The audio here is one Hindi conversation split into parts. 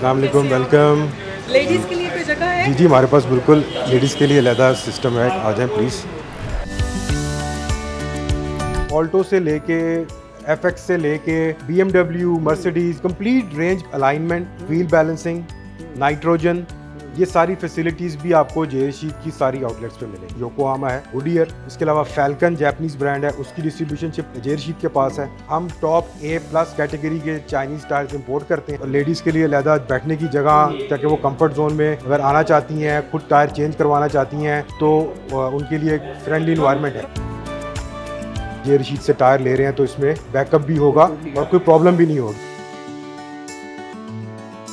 अस्सलाम वालेकुम, वेलकम। लेडीज के लिए कोई जगह है? जी, जी, हमारे पास बिल्कुल लेडीज़ के लिए अलहदा सिस्टम है, आ जाएँ प्लीज़। ऑल्टो से लेके एफएक्स से लेके BMW, Mercedes complete range alignment, wheel balancing, nitrogen, ये सारी फैसिलिटीज़ भी आपको जेएसी की सारी आउटलेट्स पे मिलेंगी। योकोहामा है, गुडियर, इसके अलावा फैल्कन जैपनीज़ ब्रांड है, उसकी डिस्ट्रीब्यूशनशिप जेरशीद के पास है। हम टॉप ए प्लस कैटेगरी के चाइनीज़ टायर्स इंपोर्ट करते हैं और लेडीज़ के लिए अलहदा बैठने की जगह, ताकि वो कंफर्ट जोन में अगर आना चाहती हैं, खुद टायर चेंज करवाना चाहती हैं, तो उनके लिए एक फ्रेंडली इन्वायरमेंट है। ये रशीद से टायर ले रहे हैं तो इसमें बैकअप भी होगा और कोई प्रॉब्लम भी नहीं होगी।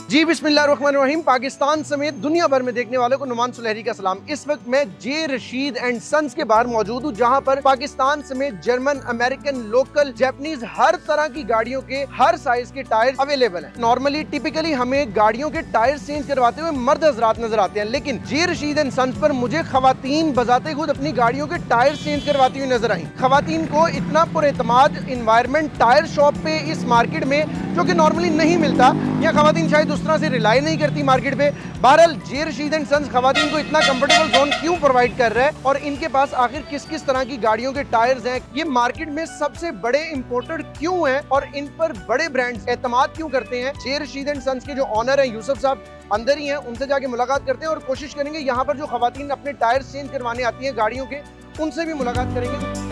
जी बिस्मिल्लाहिर्रहमानिर्रहीम। पाकिस्तान समेत दुनिया भर में देखने वालों को नुमान सुलहरी का सलाम। इस वक्त मैं जे रशीद एंड सन्स के बाहर मौजूद हूँ, जहाँ पर पाकिस्तान समेत जर्मन, अमेरिकन, लोकल, जापानीज हर तरह की गाड़ियों के हर साइज के टायर अवेलेबल हैं। नॉर्मली टिपिकली हमें गाड़ियों के टायर चेंज करवाते हुए मर्द हजरात नजर आते हैं, लेकिन जे रशीद एंड सन्स पर मुझे खवातीन बजाते खुद अपनी गाड़ियों के टायर चेंज करवाती हुई नजर आई। खवातीन को इतना पुरएतमाद इन्वायरमेंट टायर शॉप पे इस मार्केट में, जो कि नॉर्मली नहीं मिलता, या खवातीन शायद उस तरह से रिलाई नहीं करती मार्केट पे। बहरहाल जे रशीद एंड सन्स खवातीन को इतना कंफर्टेबल जोन क्यों प्रोवाइड कर रहा है और इनके पास आखिर किस किस तरह की गाड़ियों के टायर्स हैं, ये मार्केट में सबसे बड़े इंपोर्टेड क्यों हैं और इन पर बड़े ब्रांड्स एतमाद क्यों करते हैं, जे रशीद एंड सन्स के जो ऑनर हैं यूसुफ साहब अंदर ही हैं, उनसे जाके मुलाकात करते हैं और कोशिश करेंगे यहाँ पर जो खवातीन अपने टायर्स चेंज करवाने आती हैं गाड़ियों के, उनसे भी मुलाकात करेंगे।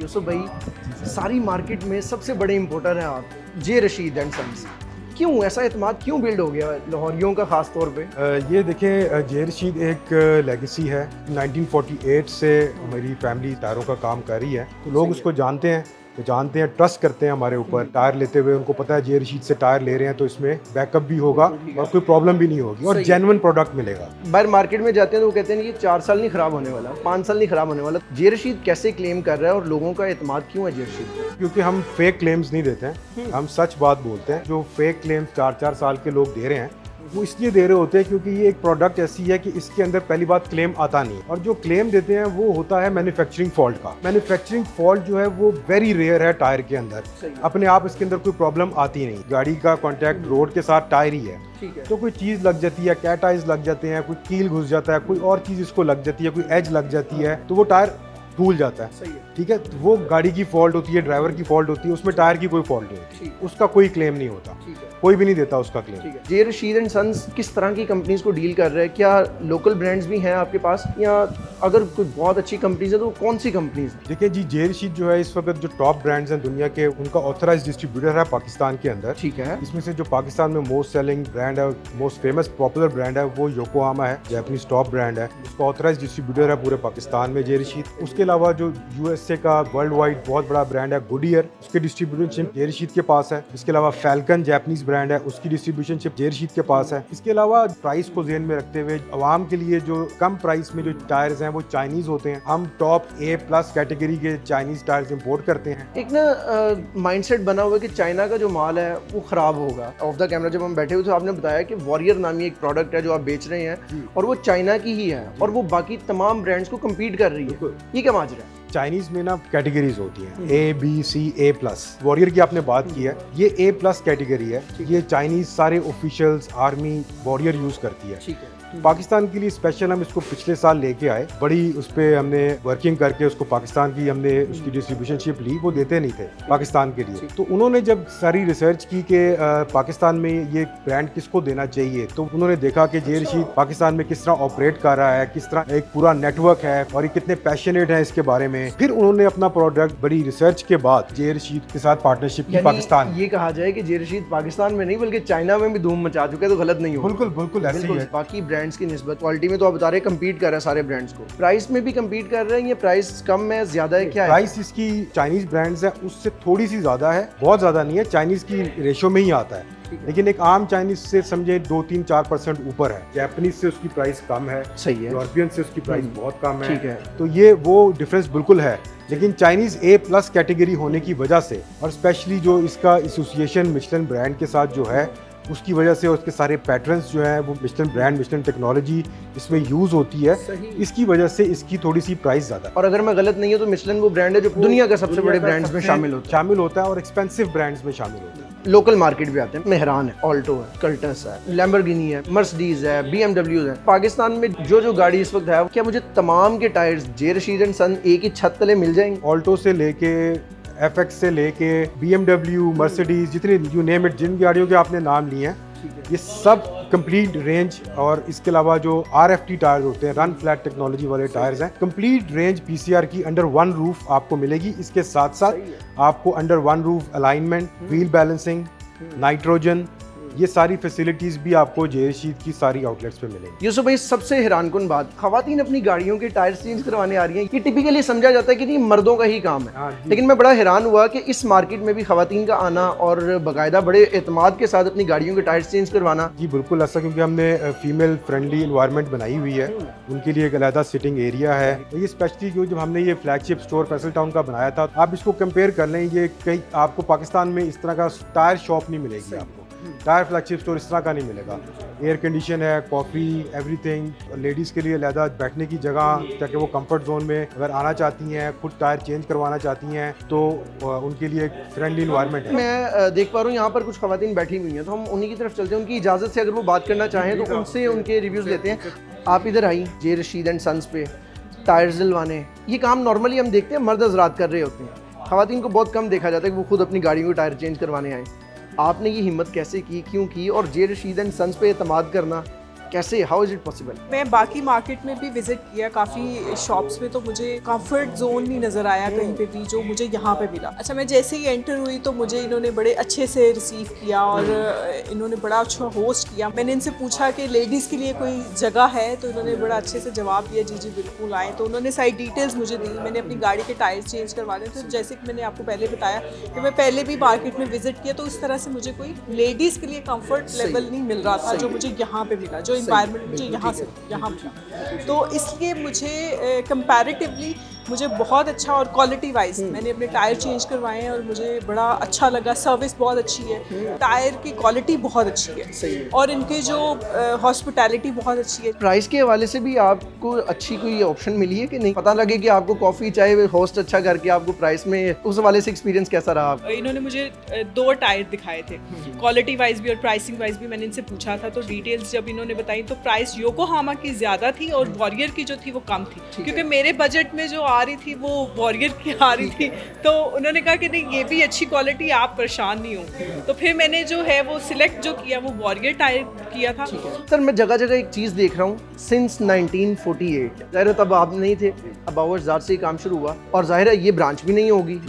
यूसुफ भाई, सारी मार्केट में सबसे बड़े इंपोर्टर हैं आप, जे रशीद एंड सन्स। क्यों ऐसा एतमाद क्यों बिल्ड हो गया लाहौरियों का खास तौर पे? ये देखें, जे रशीद एक लेगेसी है। 1948 से मेरी फैमिली टायरों का काम कर रही है, तो लोग उसको जानते हैं, ट्रस्ट करते हैं हमारे ऊपर। टायर लेते हुए उनको पता है जे रशीद से टायर ले रहे हैं तो इसमें बैकअप भी होगा और कोई प्रॉब्लम भी नहीं होगी और जेन्युइन प्रोडक्ट मिलेगा। बाहर मार्केट में जाते हैं तो वो कहते हैं कि 4 साल नहीं खराब होने वाला, 5 साल नहीं खराब होने वाला। जे रशीद कैसे क्लेम कर रहा है और लोगों का एतमाद क्यों है जे रशीद? क्योंकि हम फेक क्लेम्स नहीं देते हैं, हम सच बात बोलते हैं। जो फेक क्लेम्स 4-4 साल के लोग दे रहे हैं, वो इसलिए दे रहे होते हैं क्योंकि ये एक प्रोडक्ट ऐसी है कि इसके अंदर पहली बात क्लेम आता नहीं, और जो क्लेम देते हैं वो होता है मैन्युफैक्चरिंग फॉल्ट का। मैन्युफैक्चरिंग फॉल्ट जो है वो वेरी रेयर है टायर के अंदर, अपने आप इसके अंदर कोई प्रॉब्लम आती नहीं। गाड़ी का कॉन्टैक्ट रोड के साथ टायर ही है, तो कोई चीज़ लग जाती है, कैट आइज लग जाते हैं, कोई कील घुस जाता है, कोई और चीज़ इसको लग जाती है, कोई एज लग जाती है, तो वो टायर फूल जाता है। ठीक है, तो वो गाड़ी की फॉल्ट होती है, ड्राइवर की फॉल्ट होती है, उसमें टायर की कोई फॉल्ट नहीं होती, उसका कोई क्लेम नहीं होता, कोई भी नहीं देता उसका claim. J Rashid and sons किस तरह की कंपनीज को डील कर रहे हैं? क्या लोकल ब्रांड्स भी हैं आपके पास, या अगर कोई बहुत अच्छी कंपनीज है तो कौन सी कंपनीज है? देखिए जी, जे रशीद जो है इस वक्त जो टॉप ब्रांड्स हैं दुनिया के, उनका ऑथराइज डिस्ट्रीब्यूटर है पाकिस्तान के अंदर। ठीक है। इसमें से जो पाकिस्तान में मोस्ट सेलिंग ब्रांड है, मोस्ट फेमस पॉपुलर ब्रांड है, वो योकोहामा है, जापानीज टॉप ब्रांड है। उसका ऑथराइज डिस्ट्रीब्यूटर है पूरे पाकिस्तान में जे रशीद। उसके अलावा जो यूएसए का वर्ल्ड वाइड बहुत बड़ा ब्रांड है गुडियर, उसके डिस्ट्रीब्यूटरशिप जे रशीद के पास है। इसके अलावा फैल्कन जैपनीज ब्रांड है, उसकी डिस्ट्रीब्यूशनशिप जे रशीद के पास है। इसके अलावा प्राइस को ध्यान में रखते हुए आवाम के लिए जो कम प्राइस में जो टायर्स हैं वो चाइनीज होते हैं। हम टॉप ए प्लस कैटेगरी के चाइनीज टायर्स इंपोर्ट करते हैं। एक ना माइंडसेट बना हुआ है कि चाइना का जो माल है वो खराब होगा। ऑफ द कैमरा जब हम बैठे हुए तो आपने बताया कि वॉरियर नामी एक प्रोडक्ट है जो आप बेच रहे हैं और वो चाइना की ही है और वो बाकी तमाम ब्रांड्स को कम्पीट कर रही है। ये क्या माजरा है? चाइनीज में ना कैटेगरीज होती हैं, A B C A plus. Warrior की आपने बात की है, ये ए प्लस कैटेगरी है। ये चाइनीज सारे ऑफिशियल्स, आर्मी वॉरियर यूज करती है। ठीक है। पाकिस्तान के लिए स्पेशल हम इसको पिछले साल लेके आए, बड़ी उस पर हमने वर्किंग करके उसको पाकिस्तान की हमने उसकी डिस्ट्रीब्यूशनशिप ली। वो देते नहीं थे पाकिस्तान के लिए, तो उन्होंने जब सारी रिसर्च की कि पाकिस्तान में ये ब्रांड किसको देना चाहिए, तो उन्होंने देखा कि जे रशीद पाकिस्तान में किस तरह ऑपरेट कर रहा है, किस तरह एक पूरा नेटवर्क है और ये कितने पैशनेट है इसके बारे में। फिर उन्होंने अपना प्रोडक्ट बड़ी रिसर्च के बाद जे रशीद के साथ पार्टनरशिप की पाकिस्तान। ये कहा जाए कि जे रशीद पाकिस्तान में नहीं बल्कि चाइना में भी धूम मचा चुके हैं, तो गलत नहीं हो। बिल्कुल बिल्कुल ऐसे ही है। बाकी ब्रांड्स की निस्बत क्वालिटी में तो आप बता रहे कम्पीट कर रहे हैं सारे ब्रांड्स को, प्राइस में भी कम्पीट कर रहे हैं। ये प्राइस कम है, ज्यादा है, क्या है? प्राइस इसकी चाइनीज ब्रांड्स है उससे थोड़ी सी ज्यादा है, बहुत ज्यादा नहीं है, चाइनीज की रेशो में ही आता है, लेकिन एक आम चाइनीज से समझे 2-3-4% ऊपर है। जापानीज से उसकी प्राइस कम है, सही है। यूरोपियन से उसकी प्राइस बहुत कम है। ठीक है। तो ये वो डिफरेंस बिल्कुल है, लेकिन चाइनीज ए प्लस कैटेगरी होने की वजह से और स्पेशली जो इसका एसोसिएशन मिशेलिन ब्रांड के साथ जो है उसकी वजह से उसके सारे पैटर्न्स जो हैं वो मिशेलिन ब्रांड, मिशेलिन टेक्नोलॉजी इसमें यूज़ होती है। इसकी वजह से इसकी थोड़ी सी प्राइस ज़्यादा है। और अगर मैं गलत नहीं हूँ तो मिशेलिन वो ब्रांड है जो दुनिया का सबसे बड़े ब्रांड्स में शामिल होता है और एक्सपेंसिव ब्रांड्स में शामिल होता है। लोकल मार्केट भी आते हैं, मेहरान है, ऑल्टो है, कल्टस है, लैम्बोर्गिनी है, मर्सिडीज है, BMW है। पाकिस्तान में जो गाड़ी इस वक्त है, क्या मुझे तमाम के टायर्स जे रशीद एंड सन एक ही छत तले मिल जाएंगे? ऑल्टो से लेके FX से लेके BMW, मर्सिडीज, जितनी यू नेम इट, जिन गाड़ियों के आपने नाम लिए हैं, ये सब कंप्लीट रेंज। और इसके अलावा जो RFT टायर्स होते हैं, रन फ्लैट टेक्नोलॉजी वाले टायर्स हैं, कंप्लीट रेंज PCR की अंडर वन रूफ आपको मिलेगी। इसके साथ साथ आपको under one roof alignment, wheel balancing, nitrogen, ये सारी फैसिलिटीज भी आपको जे रशीद की सारी आउटलेट्स पे मिलेंगी। यूसुफ भाई, सबसे हैरानकुन बात, खवातीन अपनी गाड़ियों के टायर्स चेंज करवाने आ रही हैं। ये टिपिकली समझा जाता है कि ये मर्दों का ही काम है, लेकिन मैं बड़ा हैरान हुआ कि इस मार्केट में भी खवातीन का आना और बाकायदा बड़े एतमाद के साथ अपनी गाड़ियों के टायर्स चेंज करवाना। जी बिल्कुल ऐसा, क्योंकि हमने फीमेल फ्रेंडली इन्वायरमेंट बनाई हुई है, उनके लिए एक अलहदा सिटिंग एरिया है। तो ये स्पेशली जो जब हमने ये फ्लैगशिप स्टोर फैसल टाउन का बनाया था, आप इसको कंपेयर कर लें, ये कहीं आपको पाकिस्तान में इस तरह का टायर शॉप नहीं मिलेगी। आपको टायर फ्लैगशिप स्टोर इस तरह का नहीं मिलेगा। एयर कंडीशन है, कॉफ़ी, एवरीथिंग, लेडीज़ के लिए अलहदा बैठने की जगह, ताकि वो कंफर्ट जोन में अगर आना चाहती हैं, खुद टायर चेंज करवाना चाहती हैं, तो उनके लिए एक फ्रेंडली इन्वायरमेंट है। मैं देख पा रहा हूँ यहाँ पर कुछ खवातीन बैठी हुई हैं, तो हम उन्हीं की तरफ चलते हैं। उनकी इजाज़त से अगर वो बात करना चाहें तो उनसे उनके रिव्यूज़ लेते हैं। आप इधर आई जे रशीद एंड सन्स पे टायर्स दिलवाने, ये काम नॉर्मली हम देखते हैं मर्द हज़रात कर रहे होते हैं, खवातीन को बहुत कम देखा जाता है कि वो खुद अपनी गाड़ियों के टायर चेंज करवाने आए। आपने ये हिम्मत कैसे की, क्यों की, और जे रशीद एंड सन्स पे एतमाद करना कैसे, हाउ इज इट पॉसिबल? मैं बाकी मार्केट में भी विजिट किया काफ़ी शॉप्स में, तो मुझे कंफर्ट जोन नहीं नज़र आया कहीं पे भी जो मुझे यहाँ पे मिला। अच्छा, मैं जैसे ही एंटर हुई तो मुझे इन्होंने बड़े अच्छे से रिसीव किया और इन्होंने बड़ा अच्छा होस्ट किया। मैंने इनसे पूछा कि लेडीज़ के लिए कोई जगह है, तो इन्होंने बड़ा अच्छे से जवाब दिया, जी जी बिल्कुल आए। तो उन्होंने सारी डिटेल्स मुझे दी। मैंने अपनी गाड़ी के टायर्स चेंज करवाने थे, जैसे कि मैंने आपको पहले बताया कि मैं पहले भी मार्केट में विजिट किया, तो इस तरह से मुझे कोई लेडीज़ के लिए कम्फर्ट लेवल नहीं मिल रहा था जो मुझे यहाँ पे मिला, जो इन्वायरमेंट मुझे यहाँ मिला। तो इसलिए मुझे कंपैरेटिवली मुझे बहुत अच्छा, और क्वालिटी वाइज मैंने अपने टायर चेंज करवाए हैं और मुझे बड़ा अच्छा लगा। सर्विस बहुत अच्छी है, टायर की क्वालिटी बहुत अच्छी है, और इनके जो हॉस्पिटैलिटी बहुत अच्छी है। प्राइस के हवाले से भी आपको अच्छी कोई ऑप्शन मिली है कि नहीं? पता लगे कि आपको कॉफ़ी चाहे होस्ट अच्छा करके आपको प्राइस में, उस हवाले से एक्सपीरियंस कैसा रहा आपका? इन्होंने मुझे 2 टायर दिखाए थे, क्वालिटी वाइज भी और प्राइसिंग वाइज भी। मैंने इनसे पूछा था, तो डिटेल्स जब इन्होंने बताई तो प्राइस योकोहामा की ज़्यादा थी और वॉरियर की जो थी वो कम थी, क्योंकि मेरे बजट में जो आ रही थी वो वॉरियर की आ रही थी। तो उन्होंने कहा कि नहीं, ये भी अच्छी क्वालिटी, आप परेशान नहीं हो। तो फिर मैंने जो है वो सिलेक्ट जो किया वो वॉरियर टायर किया था। सर, मैं जगह जगह एक चीज़ देख रहा हूँ, सिंस 1948, ज़ाहिर है तब आप नहीं थे, अब आवाज़ से ही काम शुरू हुआ, और ज़ाहिर है ये ब्रांच भी नहीं होगी,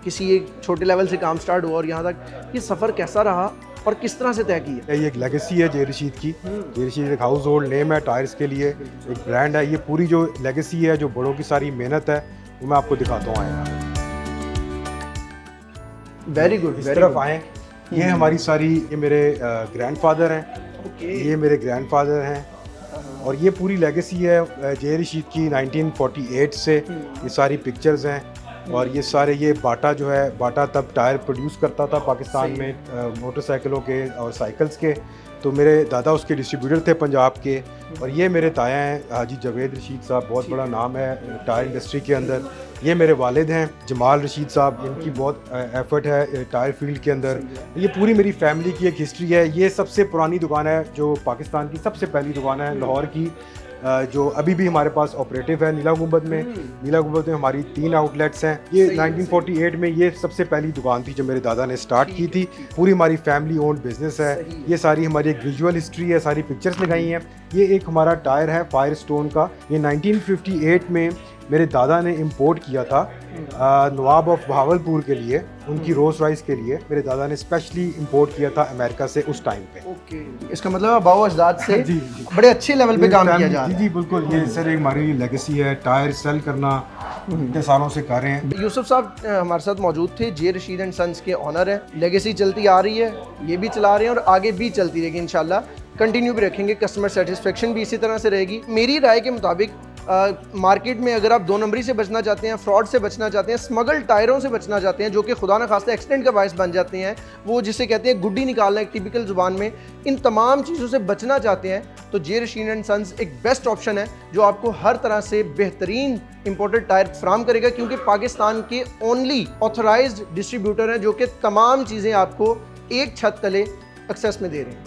किसी एक छोटे लेवल से काम स्टार्ट हुआ और यहाँ तक। ये सफ़र कैसा रहा और किस तरह से तय किया? ये एक लेगेसी है जे रशीद की। जे रशीद एक हाउस होल्ड नेम है टायर्स के लिए, एक ब्रांड है। ये पूरी जो लेगेसी है, जो बड़ों की सारी मेहनत है, वो मैं आपको दिखाता हूँ। आए वेरी गुड, इस तरफ आए। ये हमारी सारी, ये मेरे ग्रैंडफादर हैं, ये मेरे ग्रैंडफादर हैं, और ये पूरी लेगेसी है जे रशीद की 1948 से। ये सारी पिक्चर्स हैं, और ये सारे, ये बाटा जो है, बाटा तब टायर प्रोड्यूस करता था पाकिस्तान में, मोटरसाइकिलों के और साइकिल्स के। तो मेरे दादा उसके डिस्ट्रीब्यूटर थे पंजाब के। और ये मेरे ताया हैं हाजी जावेद रशीद साहब, बहुत बड़ा नाम है टायर इंडस्ट्री के अंदर। ये मेरे वालिद हैं जमाल रशीद साहब, इनकी बहुत एफर्ट है टायर फील्ड के अंदर। ये पूरी मेरी फैमिली की एक हिस्ट्री है। ये सबसे पुरानी दुकान है, जो पाकिस्तान की सबसे पहली दुकान है लाहौर की, जो अभी भी हमारे पास ऑपरेटिव है नीला गुंबद में। नीला गुंबद में हमारी 3 आउटलेट्स हैं। ये 1948 में ये सबसे पहली दुकान थी जो मेरे दादा ने स्टार्ट की थी। पूरी हमारी फैमिली ओन्ड बिजनेस है। ये सारी हमारी एक विजुअल हिस्ट्री है, सारी पिक्चर्स लगाई हैं। ये एक हमारा टायर है फायर स्टोन का, ये 1958 में मेरे दादा ने इंपोर्ट किया था नवाब ऑफ बहावलपुर के लिए, उनकी रोल्स रॉयस के लिए। मेरे दादा ने स्पेशली इंपोर्ट किया था अमेरिका से उस टाइम पे। ओके, इसका मतलब अबाव अजदाद से जी, बड़े अच्छे लेवल पे काम किया जा रहा है। जी बिल्कुल, ये सर एक हमारी लेगेसी है, टायर सेल करना इतने सालों से कर रहे हैं। यूसुफ साहब हमारे साथ मौजूद थे, जे रशीद एंड सन्स के ऑनर हैं। लेगेसी चलती आ रही है, ये भी चला रहे हैं और आगे भी चलती रहेगी इंशाल्लाह, कंटिन्यू भी रखेंगे। कस्टमर सेटिस्फेक्शन भी इसी तरह से रहेगी। मेरी राय के मुताबिक मार्केट में अगर आप 2 नंबरी से बचना चाहते हैं, फ्रॉड से बचना चाहते हैं, स्मगल टायरों से बचना चाहते हैं जो कि खुदा न खास्ता एक्सीडेंट का बायस बन जाते हैं, वो जिसे कहते हैं गुड्डी निकालना एक टिपिकल ज़ुबान में, इन तमाम चीज़ों से बचना चाहते हैं तो जे रशीद एंड सन्स एक बेस्ट ऑप्शन है जो आपको हर तरह से बेहतरीन इंपोर्टेड टायर फराहम करेगा, क्योंकि पाकिस्तान के ओनली ऑथराइज्ड डिस्ट्रीब्यूटर हैं जो कि तमाम चीज़ें आपको एक छत तले एक्सेस में दे रहे हैं।